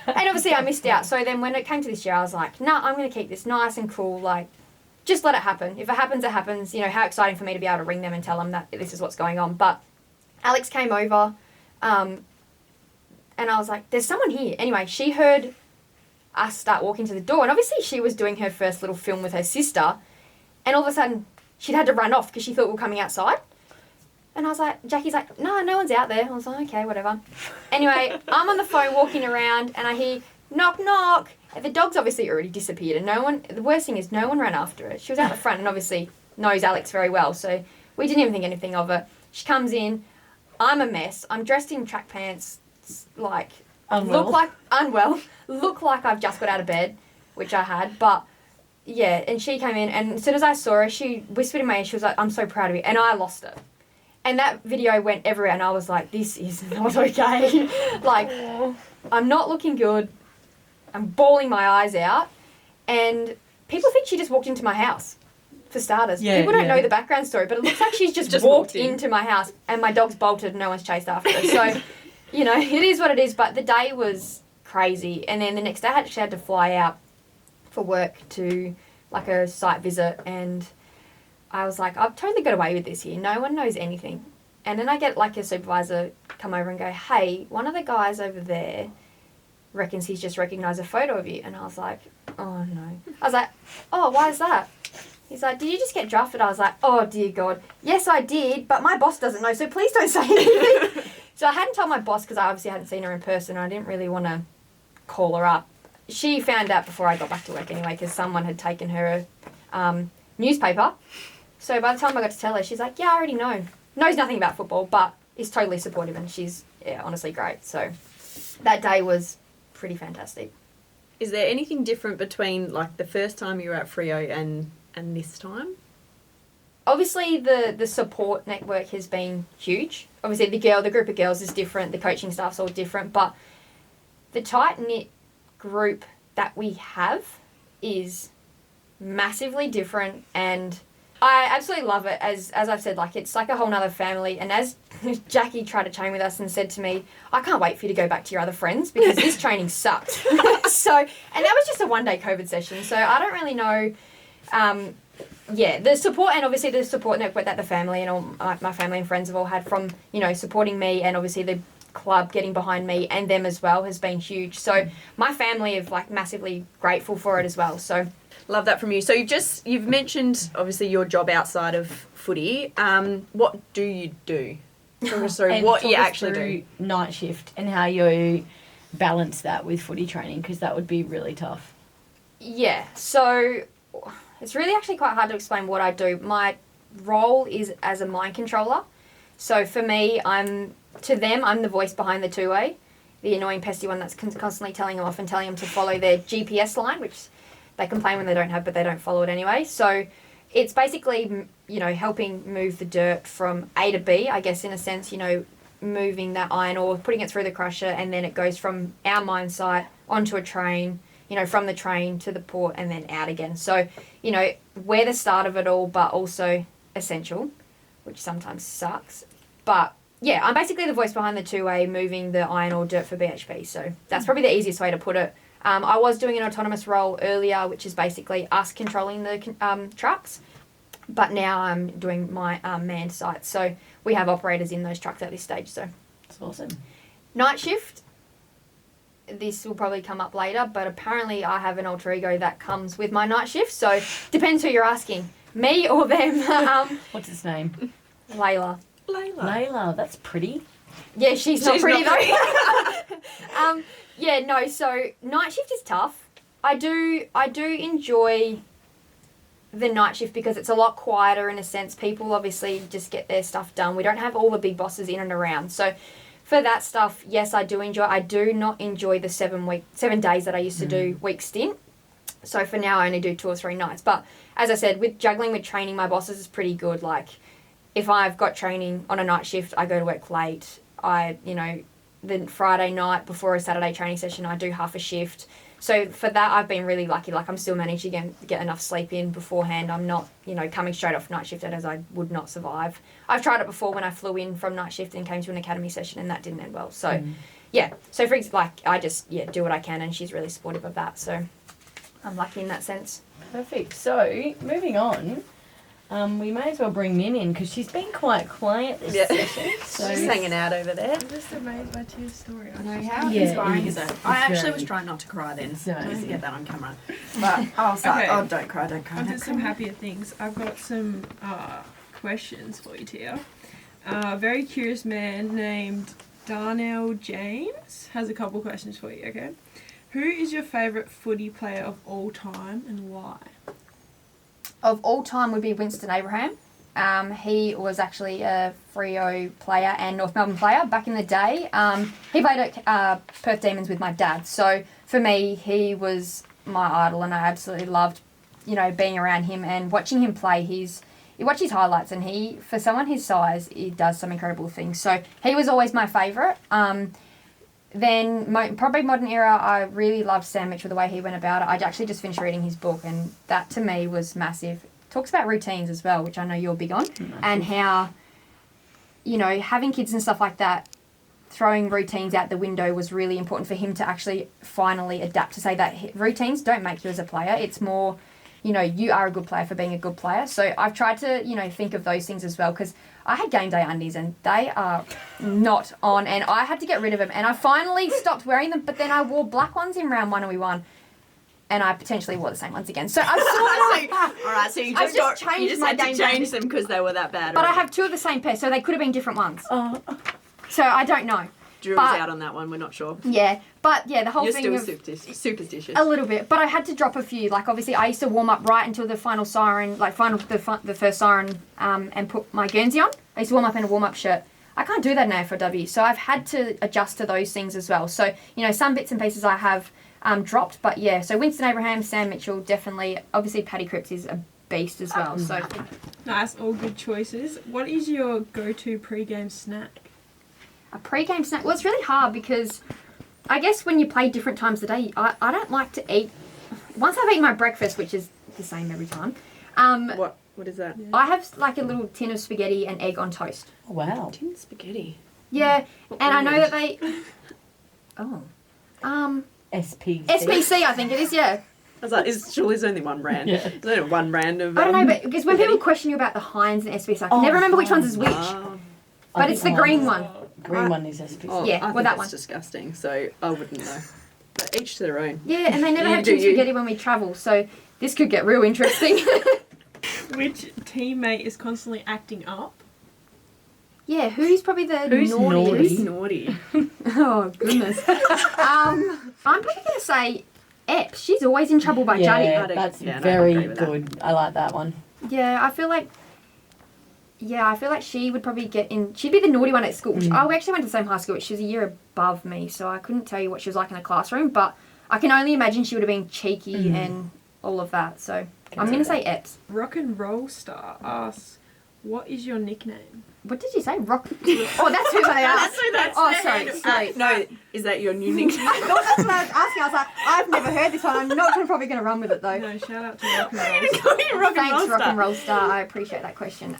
obviously I missed out, so then when it came to this year, I was like, nah, I'm going to keep this nice and cool, like, just let it happen. If it happens, it happens. You know, how exciting for me to be able to ring them and tell them that this is what's going on. But Alex came over, and I was like, there's someone here. Anyway, she heard us start walking to the door, and obviously she was doing her first little film with her sister, and all of a sudden she'd had to run off because she thought we were coming outside. And I was like, Jackie's like, no one's out there. I was like, okay, whatever. Anyway, I'm on the phone walking around, and I hear, knock, knock. The dog's obviously already disappeared, and the worst thing is no one ran after her. She was out the front and obviously knows Alex very well, so we didn't even think anything of it. She comes in, I'm a mess, I'm dressed in track pants, like, look like I've just got out of bed, which I had, but yeah, and she came in, and as soon as I saw her, she whispered in my ear, she was like, I'm so proud of you, and I lost it. And that video went everywhere, and I was like, this is not okay. Like, I'm not looking good. I'm bawling my eyes out, and people think she just walked into my house, for starters. Yeah, people don't know the background story, but it looks like she's just walked into my house, and my dog's bolted and no one's chased after her. So, you know, it is what it is, but the day was crazy. And then the next day I actually had to fly out for work to, like, a site visit, and I was like, I've totally got away with this here. No one knows anything. And then I get, like, a supervisor come over and go, hey, one of the guys over there reckons he's just recognised a photo of you. And I was like, oh no. I was like, oh, why is that? He's like, did you just get drafted? I was like, oh dear God. Yes, I did, but my boss doesn't know, so please don't say anything. So I hadn't told my boss because I obviously hadn't seen her in person. I didn't really want to call her up. She found out before I got back to work anyway, because someone had taken her newspaper. So by the time I got to tell her, she's like, yeah, I already know. Knows nothing about football, but is totally supportive, and she's, yeah, honestly great. So that day was pretty fantastic. Is there anything different between, like, the first time you were at Freo and this time? Obviously, the support network has been huge. Obviously, the group of girls is different. The coaching staff's all different. But the tight-knit group that we have is massively different, and I absolutely love it. As I've said, like, it's like a whole nother family. And as Jackie tried to train with us and said to me, I can't wait for you to go back to your other friends because this training sucked. So, and that was just a one-day COVID session. So I don't really know, the support, and obviously the support network that the family and all my family and friends have all had from, you know, supporting me, and obviously the club getting behind me and them as well has been huge. So my family are, like, massively grateful for it as well. So love that from you. So you've mentioned obviously your job outside of footy. What do you do? Sorry, what you actually do? Night shift and how you balance that with footy training, because that would be really tough. Yeah, so it's really actually quite hard to explain what I do. My role is as a mind controller. So for me, I'm the voice behind the two-way, the annoying pesty one that's constantly telling them off and telling them to follow their GPS line, which they complain when they don't have, but they don't follow it anyway. So it's basically, you know, helping move the dirt from A to B, I guess, in a sense, you know, moving that iron ore, putting it through the crusher, and then it goes from our mine site onto a train, you know, from the train to the port and then out again. So, you know, we're the start of it all, but also essential, which sometimes sucks. But yeah, I'm basically the voice behind the two-way, moving the iron ore dirt for BHP. So that's probably the easiest way to put it. I was doing an autonomous role earlier, which is basically us controlling the trucks. But now I'm doing my manned sites. So we have operators in those trucks at this stage. So That's awesome. night shift, this will probably come up later, but apparently I have an alter ego that comes with my night shift. So depends who you're asking, me or them. What's its name? Layla. Layla. That's pretty. Yeah, she's not pretty though. Yeah, no. So night shift is tough. I do enjoy the night shift because it's a lot quieter in a sense. People obviously just get their stuff done. We don't have all the big bosses in and around. So for that stuff, yes, I do enjoy. I do not enjoy the 7 days that I used to do week stint. So for now, I only do 2 or 3 nights. But as I said, with juggling with training, my bosses is pretty good. Like if I've got training on a night shift, I go to work late. The Friday night before a Saturday training session, I do half a shift. So for that, I've been really lucky. Like I'm still managing to get enough sleep in beforehand. I'm not, coming straight off night shift as I would not survive. I've tried it before when I flew in from night shift and came to an academy session, and that didn't end well. So, yeah. So for I just do what I can, and she's really supportive of that. So I'm lucky in that sense. Perfect. So moving on. We may as well bring Min in because she's been quite quiet this session. So She's hanging out over there. I'm just amazed by Tia's story. I know How Yeah, inspiring it is is. it? It's I actually very- was trying not to cry then. So- I didn't get that on camera. But I'll start. Okay. Oh, don't cry, don't cry. Onto Don't some cry. happier things. I've got some questions for you, Tia. A very curious man named Darnell James has a couple questions for you, okay? Who is your favourite footy player of all time and why? Of all time would be Winston Abraham. He was actually a Freo player and North Melbourne player back in the day. He played at Perth Demons with my dad. So for me, he was my idol, and I absolutely loved, being around him and watching him play. You watch his highlights, and he, for someone his size, he does some incredible things. So he was always my favourite. Then probably modern era, I really loved Sam Mitchell, the way he went about it. I actually just finished reading his book, and that to me was massive. Talks about routines as well, which I know you're big on, and how, having kids and stuff like that, throwing routines out the window was really important for him to actually finally adapt to say that routines don't make you as a player. It's more, you are a good player for being a good player. So I've tried to, think of those things as well, because I had game day undies and they are not on, and I had to get rid of them, and I finally stopped wearing them, but then I wore black ones in round 1 and we won. And I potentially wore the same ones again. So I've sort of... All right, so you I've just, just changed you just my had to game change day. them because they were that bad. But I already. have 2 of the same pair, so they could have been different ones. Oh, So I don't know. Drew was but- out on that one. We're not sure. Yeah, but the whole You're thing still of... superstitious. A little bit, but I had to drop a few. Like obviously, I used to warm up right until the final siren, the first siren, and put my Guernsey on. I used to warm up in a warm-up shirt. I can't do that in AFLW, so I've had to adjust to those things as well. So some bits and pieces I have dropped, but yeah. So Winston Abraham, Sam Mitchell, definitely. Obviously, Paddy Cripps is a beast as well. So Nice, all good choices. What is your go-to pre-game snack? a pre-game snack. Well, it's really hard because I guess when you play different times of the day, I don't like to eat. Once I've eaten my breakfast, which is the same every time, What is that? I have like a little tin of spaghetti and egg on toast. wow. Tin spaghetti. Yeah, What and I know brand? that they. Oh. SPC. SBC, I think it is. Yeah. I was like, surely there's only one brand. Yeah. There's only one brand of. I don't know, but because when spaghetti. people question you about the Heinz and SBC, I can never remember which one's is which. Oh, But it's the green one. Green one is SPC. oh, Yeah, I think well, that that's one. disgusting. So I wouldn't know. But each to their own. Yeah, and they never You have do tin you. spaghetti when we travel, so this could get real interesting. Which teammate is constantly acting up? Yeah, who's probably the Who's naughtiest? naughty? Who's naughty? Oh, goodness. I'm probably going to say Epps. She's always in trouble by Juddy. Yeah, I don't- that's yeah, no, I very agree with that. good. I like that one. Yeah, I feel like she would probably get in. She'd be the naughty one at school. Which I actually went to the same high school. She was a year above me, so I couldn't tell you what she was like in a classroom. But I can only imagine she would have been cheeky and all of that. So I'm going to say Epps. Rock and Roll Star asks, what is your nickname? What did you say? Rock? Oh, that's who they are. That's who that's Oh, their sorry. hand. No, is that your new nickname? I thought that's what I was asking. I was like, I've never heard this one. I'm not probably going to run with it though. No, shout out to Rock and Roll Star. Thanks, Rock and Roll Star. I appreciate that question.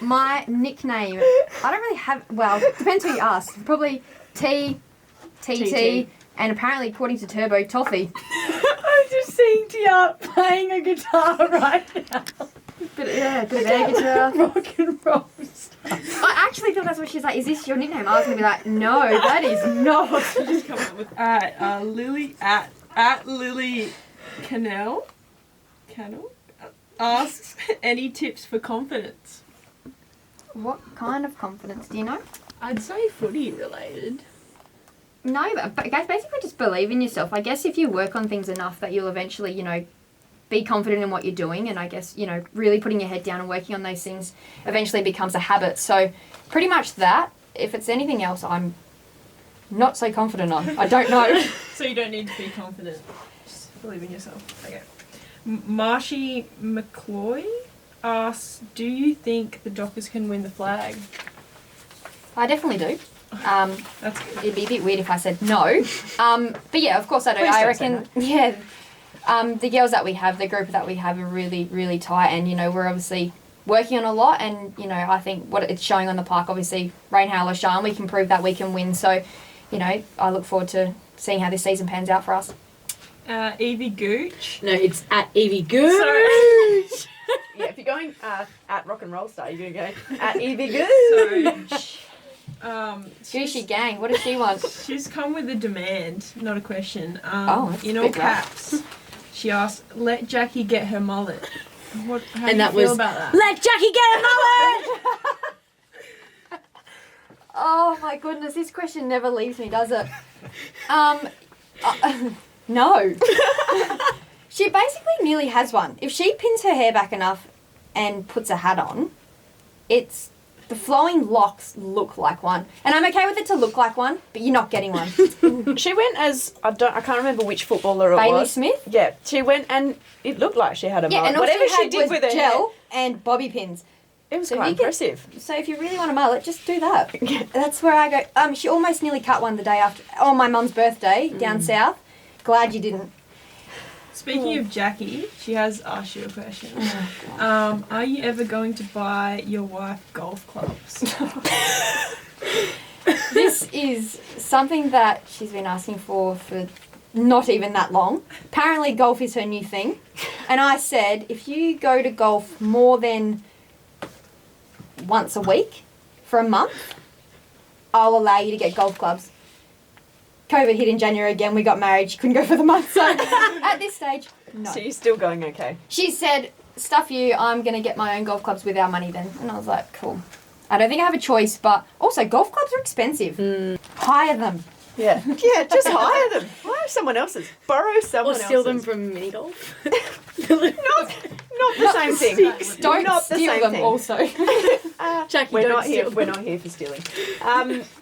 My nickname, I don't really have. Well, depends who you ask. Probably TT, and apparently, according to Turbo, Toffee. I'm just seeing Tia playing a guitar right now. Bit of air guitar. Rock and roll star. I actually thought that's what she's like. Is this your nickname? I was gonna be like, no, that is not. Just come up with Lily at Lily Cannell asks any tips for confidence. What kind of confidence do you know? I'd say footy related. No, but guys, basically just believe in yourself. I guess if you work on things enough that you'll eventually, be confident in what you're doing, and I guess, really putting your head down and working on those things eventually becomes a habit. So pretty much that. If it's anything else, I'm not so confident on. I don't know. So you don't need to be confident. Just believe in yourself. Okay. Marshy McCloy asks, do you think the Dockers can win the flag? I definitely do. That's good. It'd be a bit weird if I said no. But yeah, of course I do. Please I don't say reckon, yeah. The girls that we have, the group that we have are really, really tight, and, we're obviously working on a lot, and, I think what it's showing on the park, obviously, rain, hail or shine, we can prove that we can win. So, I look forward to seeing how this season pans out for us. Evie Gooch. No, it's at Evie Gooch. Yeah, if you're going at Rock and Roll Star, you're going to go at Evie Gooch. Gooshy gang, what does she want? She's come with a demand, not a question. That's in a all bit rough. caps, she asked, let Jackie get her mullet. How do And that you feel was, about that? let Jackie get a mullet! Oh my goodness, this question never leaves me, does it? No. She basically nearly has one. If she pins her hair back enough and puts a hat on, the flowing locks look like one. And I'm okay with it to look like one, but you're not getting one. She went as, I can't remember which footballer it Bailey was. Smith? Yeah, she went and it looked like she had a Yeah, mullet. and all Whatever she had she did was with her gel and bobby pins. hair, it was So quite you can- impressive. So if you really want a mullet, just do that. That's where I go. She almost nearly cut one the day after, on my mum's birthday, down south. Glad you didn't. Speaking of Jackie, she has asked you a question. Are you ever going to buy your wife golf clubs? This is something that she's been asking for not even that long. Apparently golf is her new thing. And I said, if you go to golf more than once a week for a month, I'll allow you to get golf clubs. COVID hit in January again, we got married, she couldn't go for the month, so at this stage, no. So you're still going okay. She said, stuff you, I'm going to get my own golf clubs with our money then. And I was like, cool. I don't think I have a choice, but also golf clubs are expensive. Hire them. Yeah. Yeah, just hire them. Hire someone else's. Borrow Or someone steal them else's. from mini golf. Not the same thing. Don't Not the steal same them thing. also. Jackie, We're don't not steal. here. We're not here for stealing.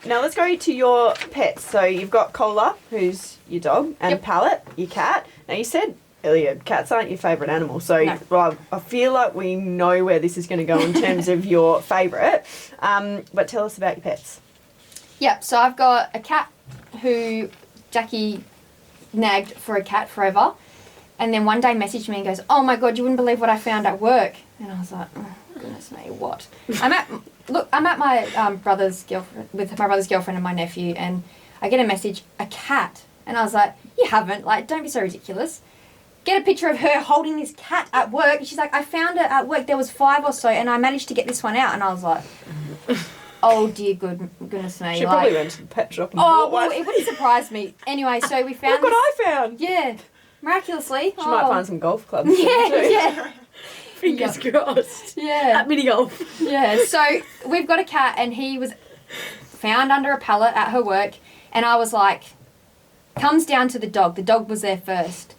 Now let's go to your pets. So you've got Cola, who's your dog, and Yep. Pallet, your cat. Now you said earlier cats aren't your favourite animal, so No. well, I feel like we know where this is going to go in terms of your favourite. But tell us about your pets. Yep, so I've got a cat who Jackie nagged for a cat forever. And then one day messaged me and goes, oh my God, you wouldn't believe what I found at work. And I was like, oh, goodness me, what? I'm at my brother's girlfriend, with my brother's girlfriend and my nephew, and I get a message, a cat. And I was like, you haven't, don't be so ridiculous. Get a picture of her holding this cat at work. And she's like, I found it at work. There was 5 or so, and I managed to get this one out. And I was like, oh dear goodness me. She probably went to the pet shop and Oh, bought well, one. it wouldn't surprise me. Anyway, so we found Look what I found. Yeah, miraculously. She might find some golf clubs. Yeah, too. yeah. Fingers crossed. Yeah. At mini golf. Yeah, so we've got a cat and he was found under a pallet at her work, and I was like, comes down to the dog. The dog was there first.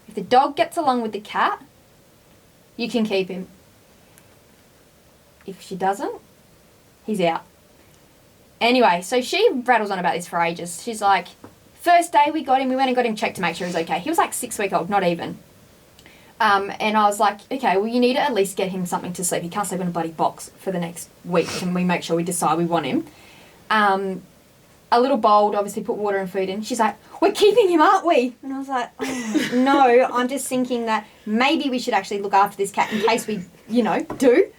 If the dog gets along with the cat, you can keep him. If she doesn't, he's out. Anyway, so she rattles on about this for ages. She's like, first day we got him, we went and got him checked to make sure he was okay. He was like 6 weeks old, not even. And I was like, okay, well, you need to at least get him something to sleep. He can't sleep in a bloody box for the next week. Can we make sure we decide we want him? A little bowl, obviously put water and food in. She's like, we're keeping him, aren't we? And I was like, oh, no, I'm just thinking that maybe we should actually look after this cat in case we, do.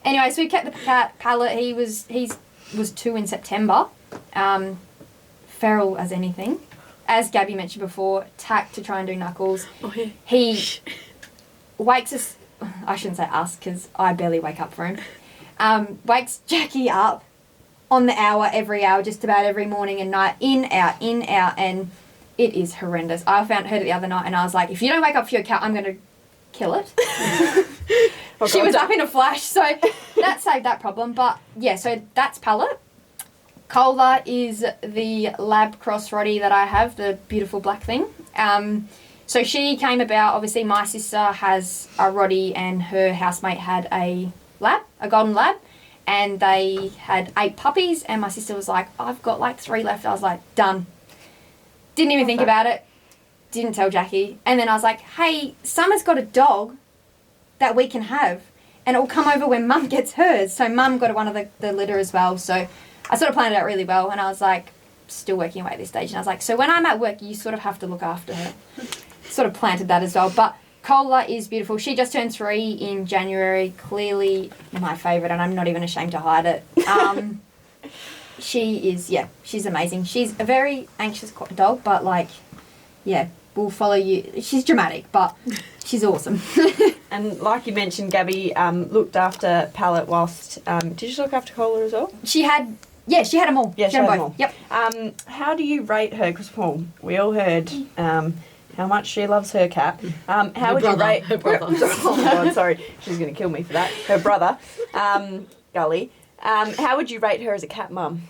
Anyway, so we kept the cat Pallet. He was 2 in September. Feral as anything. As Gabby mentioned before, tack to try and do knuckles. Oh, yeah. He wakes us, I shouldn't say us because I barely wake up for him. wakes Jackie up on the hour, every hour, just about every morning and night, in, out, and it is horrendous. I heard it the other night and I was like, if you don't wake up for your cat, I'm going to kill it. She was up in a flash, so that saved that problem. But yeah, so that's Pallet. Cola is the lab cross Roddy that I have, the beautiful black thing. So she came about, obviously my sister has a Roddy and her housemate had a golden lab, and they had 8 puppies, and my sister was like, I've got like 3 left. I was like, done. Didn't even think about it. Didn't tell Jackie. And then I was like, hey, Summer's got a dog that we can have, and it'll come over when Mum gets hers. So Mum got one of the litter as well. So I sort of planned it out really well, and I was like, still working away at this stage. And I was like, so when I'm at work, you sort of have to look after her. Sort of planted that as well. But Cola is beautiful. She just turned 3 in January. Clearly my favourite, and I'm not even ashamed to hide it. She's amazing. She's a very anxious dog, but like, yeah, will follow you. She's dramatic, but she's awesome. And like you mentioned, Gabby looked after Pallet whilst... did you look after Cola as well? She had them all. Yeah, she had them all. Yep. How do you rate her? Because, we all heard how much she loves her cat. How would you rate... Her brother. Oh, God, sorry. She's going to kill me for that. Her brother, Gully. How would you rate her as a cat mum?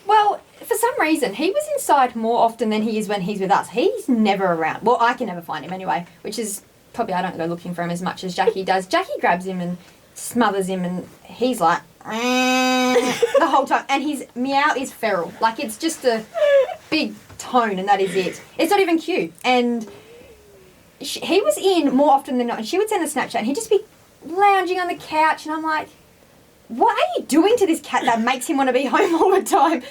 Well, for some reason, he was inside more often than he is when he's with us. He's never around. Well, I can never find him anyway, which is probably I don't go looking for him as much as Jackie does. Jackie grabs him and smothers him, and he's like, the whole time. And his meow is feral. Like, it's just a big tone, and that is it. It's not even cute. And he was in more often than not, and she would send a Snapchat, and he'd just be lounging on the couch, and I'm like, what are you doing to this cat that makes him want to be home all the time?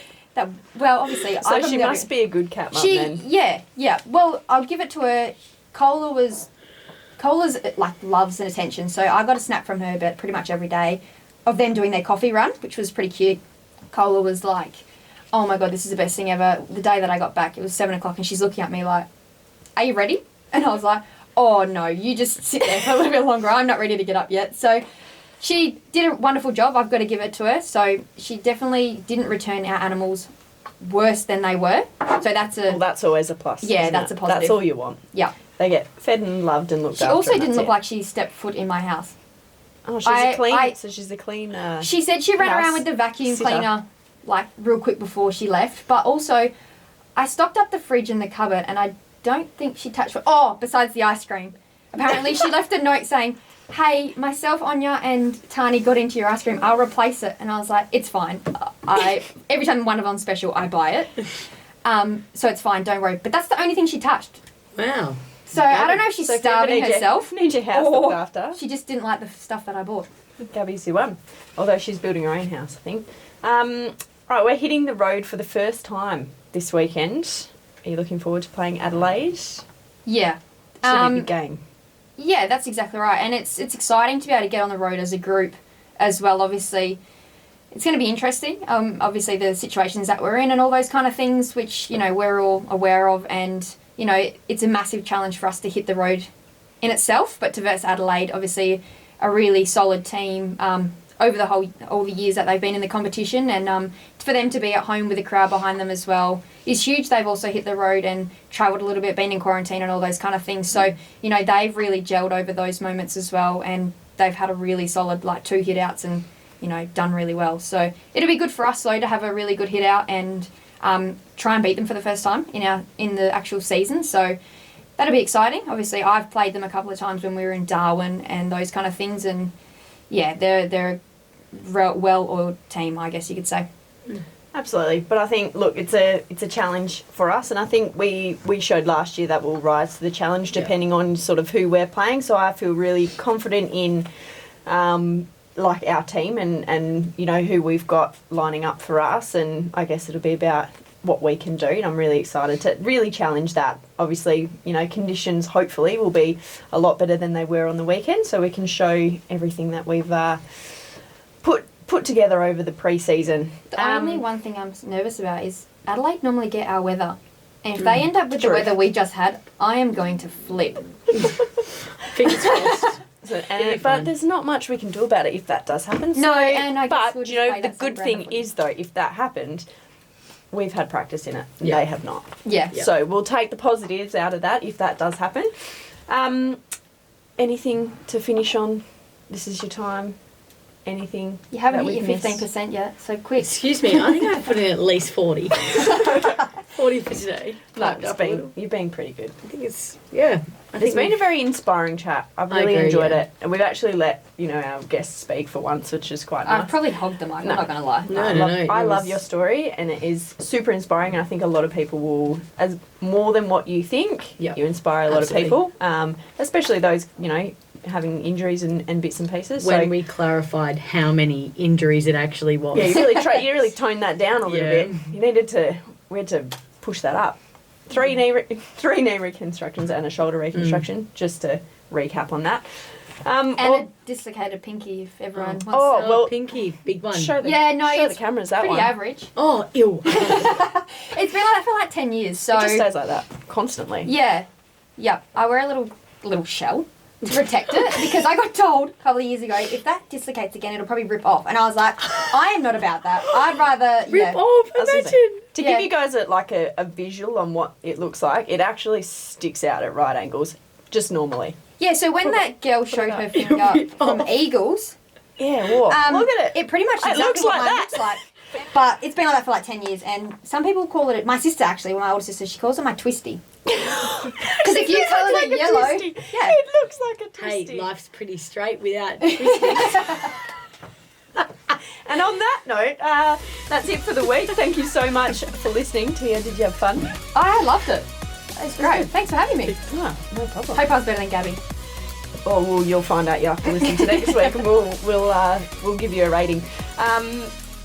Obviously... So she must be a good cat mum then. Yeah. Well, I'll give it to her. Cola's like loves and attention, so I got a snap from her but pretty much every day of them doing their coffee run, which was pretty cute. Cola was like, oh my God, this is the best thing ever. The day that I got back, it was 7 o'clock, and she's looking at me like, are you ready? And I was like, oh no, you just sit there for a little bit longer. I'm not ready to get up yet. So she did a wonderful job. I've got to give it to her. So she definitely didn't return our animals worse than they were. So that's always a plus. Yeah, that's a positive. That's all you want. Yeah. They get fed and loved and looked She after. also didn't look like she stepped foot in my house. Oh, she's a clean. She said she ran around with the vacuum cleaner like real quick before she left. But also, I stocked up the fridge and the cupboard, and I don't think she touched. Besides the ice cream, apparently she left a note saying, hey, myself, Anya, and Tani got into your ice cream. I'll replace it. And I was like, it's fine. Every time one of them's special, I buy it. So it's fine, don't worry. But that's the only thing she touched. Wow. So I don't know if she's starving herself. Need your house looked after. She just didn't like the stuff that I bought. Gabby's the one. Although she's building her own house, I think. Right, we're hitting the road for the first time this weekend. Are you looking forward to playing Adelaide? Yeah. It's a big game. Yeah, that's exactly right. And it's exciting to be able to get on the road as a group as well. Obviously, it's going to be interesting. Obviously, the situations that we're in and all those kind of things, which, we're all aware of. And, it's a massive challenge for us to hit the road in itself. But to verse Adelaide, obviously, a really solid team over all the years that they've been in the competition. And for them to be at home with a crowd behind them as well is huge. They've also hit the road and travelled a little bit, been in quarantine and all those kind of things. So, they've really gelled over those moments as well. And they've had a really solid, 2 hit-outs and, done really well. So it'll be good for us, though, to have a really good hit-out and try and beat them for the first time in the actual season. So that'll be exciting. Obviously, I've played them a couple of times when we were in Darwin and those kind of things. And, yeah, they're a well-oiled team, I guess you could say. Absolutely, but I think, look, it's a challenge for us, and I think we showed last year that we'll rise to the challenge depending on sort of who we're playing. So I feel really confident in our team and who we've got lining up for us, and I guess it'll be about what we can do, and I'm really excited to really challenge that. Obviously, conditions hopefully will be a lot better than they were on the weekend, so we can show everything that we've put together over the pre-season. The only one thing I'm nervous about is Adelaide normally get our weather. And if they end up with the weather we just had, I am going to flip. Fingers crossed. But there's not much we can do about it if that does happen. No, and I guess but we'll you just know, play the that good same thing brand of is though, if that happened, we've had practice in it. Yeah. They have not. Yeah. So we'll take the positives out of that if that does happen. Anything to finish on? This is your time. Anything? You haven't that hit we've your missed? 15% yet, so quick. Excuse me, I think I put in at least 40. 40 for today. No, Climbed up a little. you've been pretty good. I think it's, yeah. I It's think been a we've- very inspiring chat. I've I really agree, enjoyed yeah. it. And we've actually let, our guests speak for once, which is quite nice. I've probably hogged the mic, No. I'm not going to lie. No, I no, love, no. I it love was- your story, and it is super inspiring. And I think a lot of people will, as more than what you think, Yep. you inspire a lot Absolutely. of people, especially those, having injuries and bits and pieces. When so, we clarified how many injuries it actually was. yeah, you really toned that down a little Yeah. bit. We had to push that up. Three knee reconstructions and a shoulder reconstruction, just to recap on that. And a dislocated pinky, if everyone wants Oh, to. well, Pinky, big one. show the, Yeah, no, show it's the cameras that pretty one. average. Oh, ew. It's been like that for like 10 years, so... It just stays like that constantly. Yeah. Yep. I wear a little shell to protect it because I got told a couple of years ago, if that dislocates again, it'll probably rip off. And I was like, I am not about that. I'd rather... Rip off, I was gonna say, imagine. To Yeah. give you guys a visual on what it looks like, it actually sticks out at right angles, just normally. Yeah, so when that girl showed her finger Rip from off. Eagles, Yeah, whoa. Look at it. it pretty much It exactly looks what like mine that. looks like. But it's been like that for like 10 years, and some people call it... My sister, actually, my older sister, she calls it my twisty. Because if you colour it yellow... Twisty. Yeah. It looks like a Hey, twisty. life's pretty straight without twisting. And on that note, that's it for the week. Thank you so much for listening. Tia, did you have fun? I loved it. It was great. Thanks for having me. No, no problem. Hope I was better than Gabby. Oh, well, you'll find out. You have to listen to next week, and we'll give you a rating.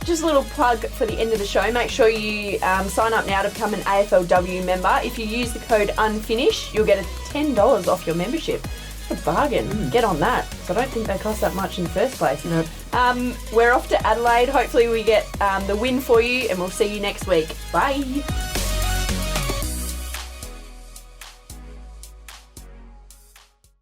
Just a little plug for the end of the show. Make sure you sign up now to become an AFLW member. If you use the code UNFINISH, you'll get $10 off your membership. It's a bargain. Get on that. So I don't think they cost that much in the first place. Nope. We're off to Adelaide. Hopefully we get the win for you, and we'll see you next week. Bye.